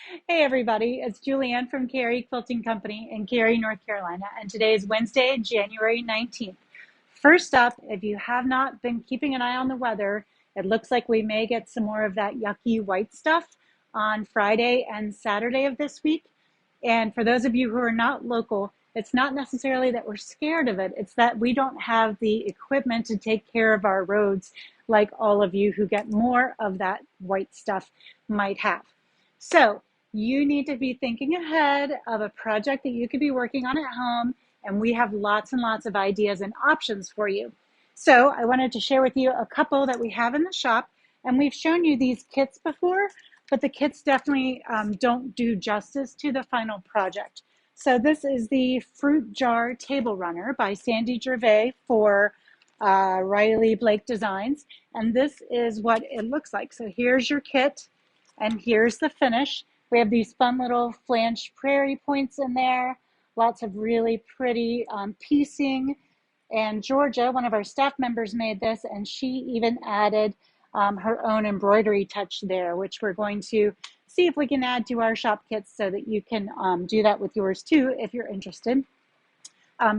Hey everybody, it's Julianne from Cary Quilting Company in Cary, North Carolina, and today is Wednesday, January 19th. First up, if you have not been keeping an eye on the weather, it looks like we may get some more of that yucky white stuff on Friday and Saturday of this week. And for those of you who are not local, it's not necessarily that we're scared of it, it's that we don't have the equipment to take care of our roads like all of you who get more of that white stuff might have. So you need to be thinking ahead of a project that you could be working on at home, and we have lots and lots of ideas and options for you. So I wanted to share with you a couple that we have in the shop, and we've shown you these kits before, but the kits definitely don't do justice to the final project. So this is the Fruit Jar Table Runner by Sandy Gervais for Riley Blake Designs, and this is what it looks like. So here's your kit, and here's the finish. We have these fun little flanged prairie points in there, lots of really pretty piecing. And Georgia, one of our staff members, made this, and she even added her own embroidery touch there, which we're going to see if we can add to our shop kits so that you can do that with yours too if you're interested.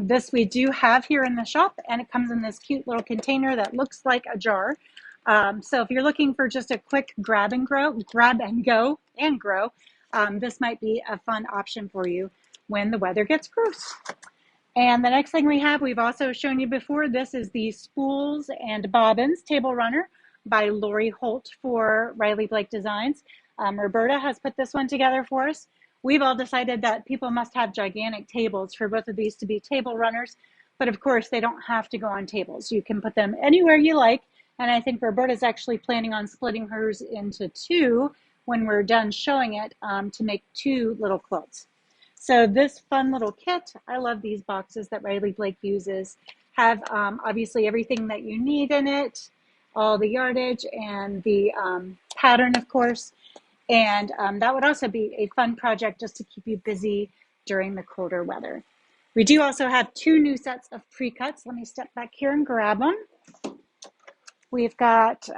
This we do have here in the shop, and it comes in this cute little container that looks like a jar. So if you're looking for just a quick grab and go, this might be a fun option for you when the weather gets gross. And the next thing we have, we've also shown you before, this is the Spools and Bobbins Table Runner by Lori Holt for Riley Blake Designs. Roberta has put this one together for us. We've all decided that people must have gigantic tables for both of these to be table runners, but of course they don't have to go on tables. You can put them anywhere you like, and I think Roberta's actually planning on splitting hers into two when we're done showing it to make two little quilts. So this fun little kit, I love these boxes that Riley Blake uses, have obviously everything that you need in it, all the yardage and the pattern, of course. And that would also be a fun project just to keep you busy during the colder weather. We do also have two new sets of pre-cuts. Let me step back here and grab them. We've got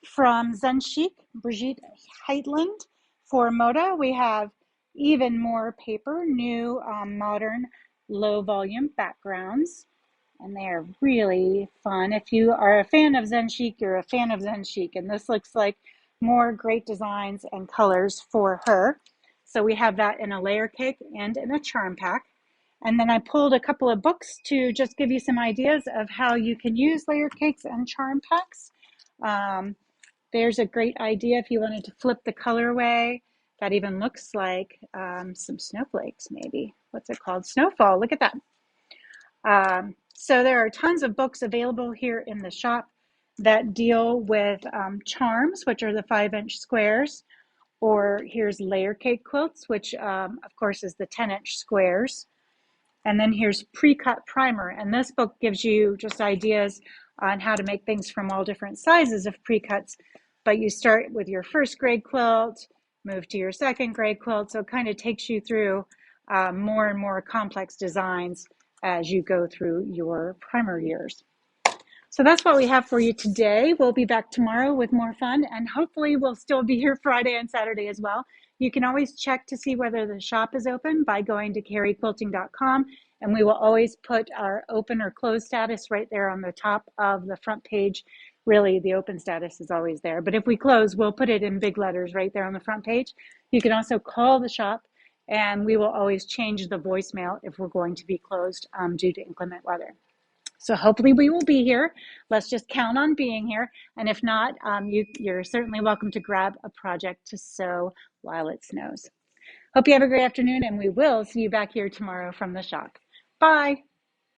from Zen Chic, Brigitte Heitland for Moda. We have even more paper, new modern low volume backgrounds. And they are really fun. If you are a fan of Zen Chic, you're a fan of Zen Chic. And this looks like more great designs and colors for her. So we have that in a layer cake and in a charm pack. And then I pulled a couple of books to just give you some ideas of how you can use layer cakes and charm packs. There's a great idea if you wanted to flip the colorway. That even looks like some snowflakes, maybe. What's it called? Snowfall. Look at that. So there are tons of books available here in the shop that deal with charms, which are the 5-inch squares, or here's layer cake quilts, which of course is the 10-inch squares. And then here's pre-cut primer, and this book gives you just ideas on how to make things from all different sizes of pre-cuts, but you start with your first grade quilt, move to your second grade quilt, so it kind of takes you through more and more complex designs as you go through your primer years. So that's what we have for you today. We'll be back tomorrow with more fun, and hopefully we'll still be here Friday and Saturday as well. You can always check to see whether the shop is open by going to caryquilting.com, and we will always put our open or closed status right there on the top of the front page. Really, the open status is always there, but if we close, we'll put it in big letters right there on the front page. You can also call the shop, and we will always change the voicemail if we're going to be closed due to inclement weather. So hopefully we will be here. Let's just count on being here. And if not, you're certainly welcome to grab a project to sew while it snows. Hope you have a great afternoon, and we will see you back here tomorrow from the shop. Bye.